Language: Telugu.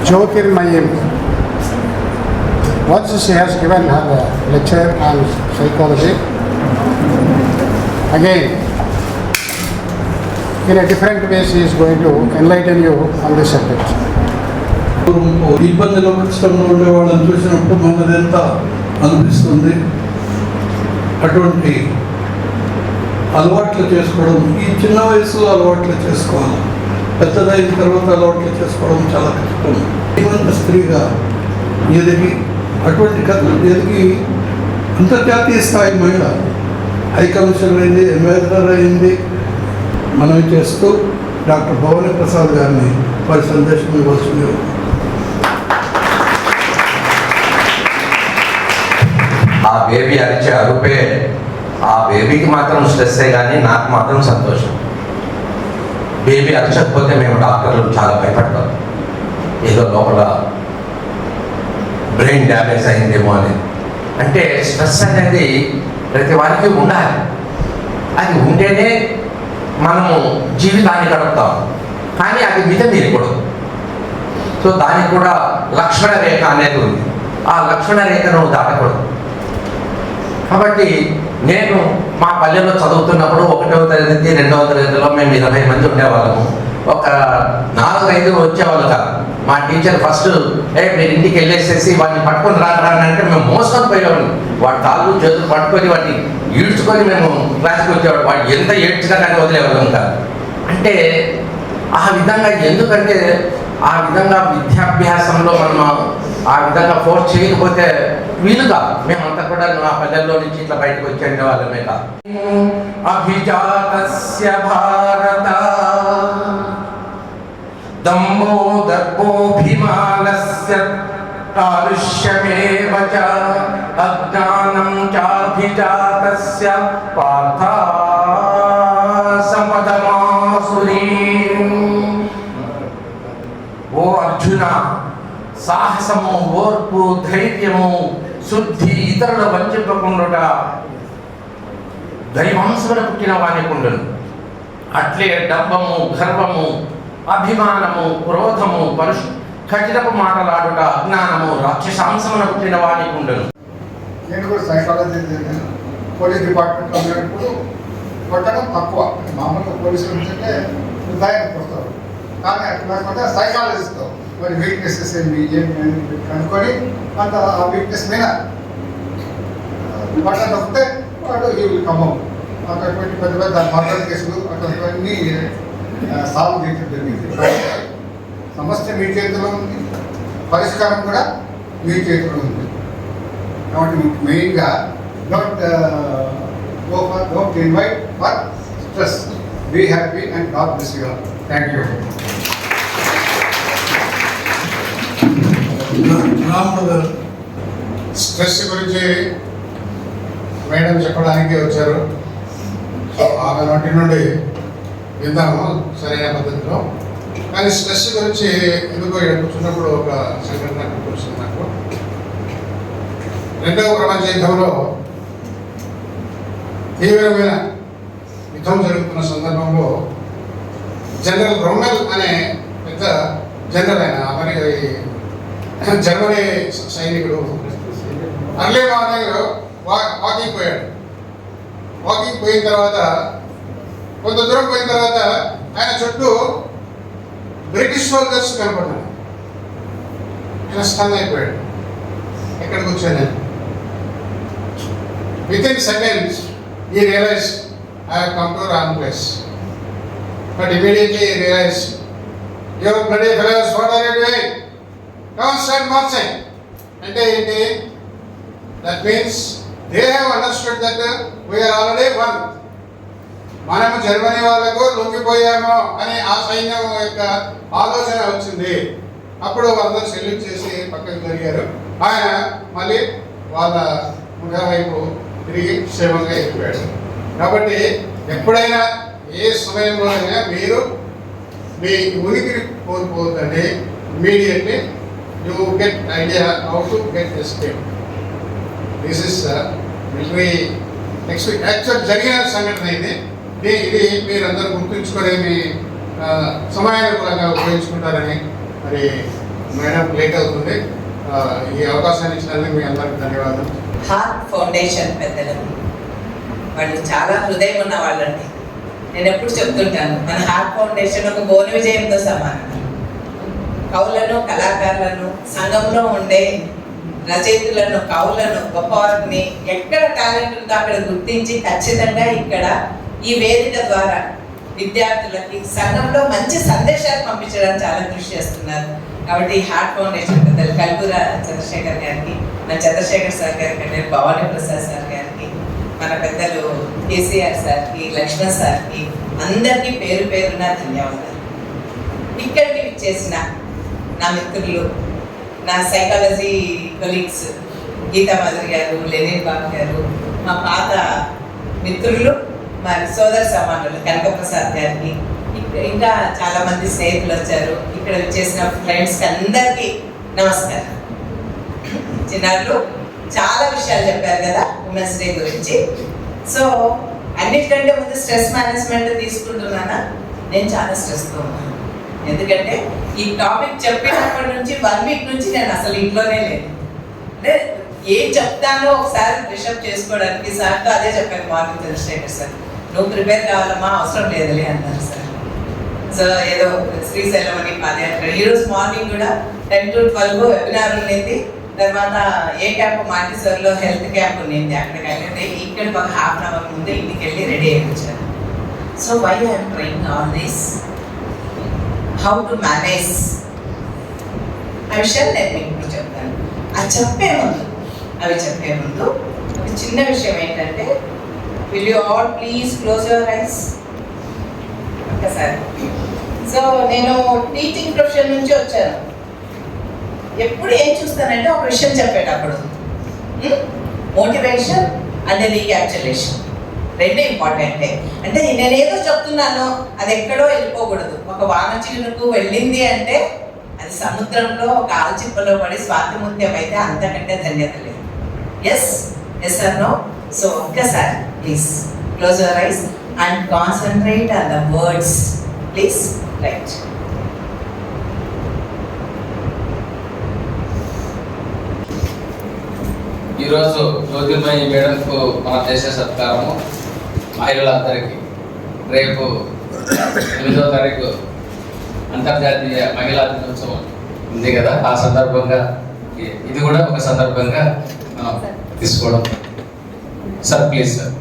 Jyotirmayim. Once she has given her lecture on psychology. Again, in a different way, she is going to enlighten you on this subject. ఇబ్బందులు కష్టంలో ఉండే వాళ్ళని చూసినప్పుడు మనది ఎంత అనిపిస్తుంది. అటువంటి అలవాట్లు చేసుకోవడం ఈ చిన్న వయసులో అలవాట్లు చేసుకోవాలి. పెద్దదైన తర్వాత అలవాట్లు చేసుకోవడం చాలా కష్టం. శ్రీమంత స్త్రీగా ఎదిగి అటువంటి కథలు ఎదిగి అంతర్జాతీయ స్థాయి మహిళ హై కమిషనర్ అయింది, అంబాసిడర్ అయింది. మనం చేస్తూ డాక్టర్ భవానీ ప్రసాద్ గారిని వారి సందేశం ఇవ్వాల్సింది. ఆ బేబీ అరిచే అరుపే ఆ బేబీకి మాత్రం స్ట్రెస్సే కానీ నాకు మాత్రం సంతోషం. బేబీ అరచకపోతే మేము డాక్టర్లు చాలా భయపడతాం, ఏదో లోపల బ్రెయిన్ డ్యామేజ్ అయిందేమో అని. అంటే స్ట్రెస్ అనేది ప్రతి వారికి ఉండాలి. అది ఉంటేనే మనము జీవితాన్ని గడుపుతాం, కానీ అది మితమీరకూడదు. సో దానికి కూడా లక్ష్మణ రేఖ అనేది ఉంది. ఆ లక్ష్మణ రేఖను దాటకూడదు. కాబట్టి నేను మా పల్లెలో చదువుతున్నప్పుడు 1వ తరగతి 2వ తరగతిలో మేము 20 మంది ఉండేవాళ్ళము. ఒక 4-5 వచ్చేవాళ్ళు కాదు. మా టీచర్ ఫస్ట్ మీరు ఇంటికి వెళ్ళేసేసి వాడిని పట్టుకొని రానంటే మేము మోసుకొని పోయేవాళ్ళం. వాడి కాళ్ళు చేతులు పట్టుకొని వాడిని ఈడ్చుకొని మేము క్లాస్కి వచ్చేవాడు. వాడు ఎంత ఏడ్చినా కానీ వదిలేవాళ్ళం కాదు. అంటే ఆ విధంగా, ఎందుకంటే ఆ విధంగా విద్యాభ్యాసంలో మనం ఆ విధంగా ఫోర్స్ చేయకపోతే వీలుగా మేమంతా కూడా ఆ పల్లెల్లో నుంచి ఇట్లా బయటకు వచ్చే వాళ్ళమే కాదు. అభిజాతస్య భారత దంభో దర్భోభిమానస్య కాలుష్యమేవ చ అజ్ఞానం చాభిజాతస్య పార్థ సంపదమాసురీం. ఓ అర్జున, సాహసము, ఓర్పు, ధైర్యము, శుద్ధి, ఇతరుల వంచింపకుండా దైవాంశమున పుట్టిన వానికి ఉండను. అట్లే డబ్బము, గర్వము, అభిమానము, క్రోధము, కఠినపు మాటలాడుట, అజ్ఞానము, రాక్షసాంశమున పుట్టిన వానికి ఉండను. నేను కూడా సైకాలజీ పోలీస్ డిపార్ట్మెంట్లో ఉన్నప్పుడు కొట్టడం తక్కువ. మామూలుగా పోలీసులు అంటే ఉదాహరణ కొడతారు, కానీ అట్లా సైకాలజిస్ట్తో మరి వీక్నెసెస్ ఏమి కనుక్కొని అంత ఆ వీక్నెస్ మీద పట్ల తప్పితే వాడు ఈ ఖమ్మం అటువంటి పెద్ద పెద్ద మర్డర్ కేసులు అటువంటివన్నీ సాల్వ్ చేయడం జరిగింది. సమస్య మీ చేతిలో ఉంది, పరిష్కారం కూడా మీ చేతిలో ఉంది. కాబట్టి మెయిన్గా don't invite for stress. Be happy and God bless you all. Thank you. Stress గురించి మేడం చెప్పడానికి వచ్చారు. సో ఆమె నోటి నుండి విందాము సరైన పద్ధతిలో. కానీ స్ట్రెస్ గురించి ఎందుకో ఇక్కడ కూర్చున్నప్పుడు ఒక సంఘటన వచ్చింది నాకు. 2వ ప్రపంచ యుద్ధంలో తీవ్రమైన యుద్ధం జరుగుతున్న సందర్భంలో జనరల్ రొమ్మెల్ అనే పెద్ద జనరల్, ఆయన జర్మనీ సైనికుడు, అర్లీ మార్నింగ్ వాకింగ్ పోయాడు. వాకింగ్ పోయిన తర్వాత కొంత దూరం పోయిన తర్వాత ఆయన చుట్టూ బ్రిటిష్ సోల్జర్స్ కనపడ్డాడు. ఆయన స్టన్ అయిపోయాడు. ఎక్కడికి వచ్చాను? With in seconds he realized I have come to the wrong place. But immediately he realized, you bloody fellows, what are you doing? Come on, start marching. And that means they have understood that we are already one. మనము జర్మనీ వాళ్ళకు లొంగిపోయామో అని ఆ సైన్యం యొక్క ఆలోచన వచ్చింది. అప్పుడు అందరూ సెల్యూట్ చేసి పక్కకు జరిగారు. ఆయన మళ్ళీ వాళ్ళ ముఖ వైపు తిరిగి క్షేమంగా అయిపోయాడు. కాబట్టి ఎప్పుడైనా ఏ సమయంలోనైనా మీరు మీ ఉనికిని కోల్పోతుందండి. Immediately you get idea how to get escape. This is military actual జరిగిన సంఘటన ఇది. ఇది మీరందరూ గుర్తుంచుకొని మీ సమయానుకూలంగా ఉపయోగించుకుంటారని మరి మేడం లేట్ అవుతుంది. ఈ అవకాశాన్ని ఇచ్చినందుకు మీ అందరికి ధన్యవాదాలు. హార్ట్ ఫౌండేషన్ పెద్దలు వాళ్ళు చాలా హృదయం ఉన్న వాళ్ళండి. నేను ఎప్పుడు చెప్తుంటాను, మన హార్ట్ ఫౌండేషన్ ఒక గోను విజయంతో సమానం. కవులను, కళాకారులను, సంఘంలో ఉండే రచయితులను, కవులను, గొప్పవారిని ఎక్కడ టాలెంట్ ఉందో అక్కడ గుర్తించి ఖచ్చితంగా ఇక్కడ ఈ వేదిక ద్వారా విద్యార్థులకి సంఘంలో మంచి సందేశాలు పంపించడానికి చాలా కృషి చేస్తున్నారు. కాబట్టి హార్ట్ ఫౌండేషన్ పెద్దలు కల్పూర చంద్రశేఖర్ గారికి, మన చంద్రశేఖర్ సార్ గారికి, భవానీ ప్రసాద్ సార్ గారికి, మన పెద్దలు కేసీఆర్ సార్కి, లక్ష్మణ్ సార్కి, అందరికీ పేరు పేరున ధన్యవాదాలు. ఇక్కడికి చేసిన నా మిత్రులు, నా సైకాలజీ కొలీగ్స్ గీతా మాధురి గారు, లెనిన్ బాబు గారు, మా పాత మిత్రులు, మరి సోదర సమానులు కనకప్రసాద్ గారికి, ఇంకా చాలా మంది స్నేహితులు వచ్చారు. ఇక్కడ చేసిన ఫ్రెండ్స్కి అందరికీ నమస్కారం. చిన్నారులు చాలా విషయాలు చెప్పారు కదా ఉమెన్స్ డే గురించి. సో అన్నిటికంటే ముందు స్ట్రెస్ మేనేజ్మెంట్ తీసుకుంటున్నానా? నేను చాలా స్ట్రెస్తో ఉన్నాను. ఎందుకంటే ఈ టాపిక్ చెప్పినప్పటి నుంచి 1 వీక్ నుంచి నేను అసలు ఇంట్లోనే లేదు. అంటే ఏం చెప్తానో ఒకసారి ప్రిషప్ చేసుకోవడానికి సార్తో అదే చెప్పాను మార్నింగ్ చంద్రశేఖర్ సార్, నువ్వు ప్రిపేర్ కావాలమ్మా, అవసరం లేదులే అన్నారు సార్. సో ఏదో శ్రీశైలం అని పాదయాత్ర, ఈరోజు మార్నింగ్ కూడా 10 to 12 వెబినార్ ఉన్నింది. తర్వాత ఏ క్యాంప్ మాంటిసోర్లో హెల్త్ క్యాంప్ ఉన్నింది, అక్కడికి వెళ్ళి ఇక్కడ ఒక ½ an hour ముందే ఇంటికి వెళ్ళి రెడీ అయ్యి వచ్చాను. So why I'm trying all this, how to manage ఆ విషయాలు నేను మీకు ఇప్పుడు చెప్తాను. అవి చెప్పే ముందు ఒక చిన్న విషయం ఏంటంటే, will you all please close your ice ఒక్కసారి. సో నేను టీచింగ్ ప్రొఫెషన్ నుంచి వచ్చాను. ఎప్పుడు ఏం చూస్తానంటే ఒక విషయం చెప్పేటప్పుడు మోటివేషన్ అండ్ రీక్యాప్చులేషన్ రెండు ఇంపార్టెంటే. అంటే నేనేదో చెప్తున్నాను అది ఎక్కడో వెళ్ళిపోకూడదు. ఒక వాన చిలుకు వెళ్ళింది అంటే అది సముద్రంలో ఒక ఆల్చిప్పలో పడి స్వాతిముత్యం అయితే అంతకంటే ధన్యత లేదు. Yes or no? సో ఒక్కసారి please close your eyes and concentrate on the words. Please right. ఈరోజు జ్యోతిర్మయి మేడంకు మన దేశ సత్కారము మహిళలందరికీ. రేపు 8వ తారీఖు అంతర్జాతీయ మహిళా దినోత్సవం ఉంది కదా, ఆ సందర్భంగా ఇది కూడా ఒక సందర్భంగా మనం తీసుకోవడం. Sir please sir.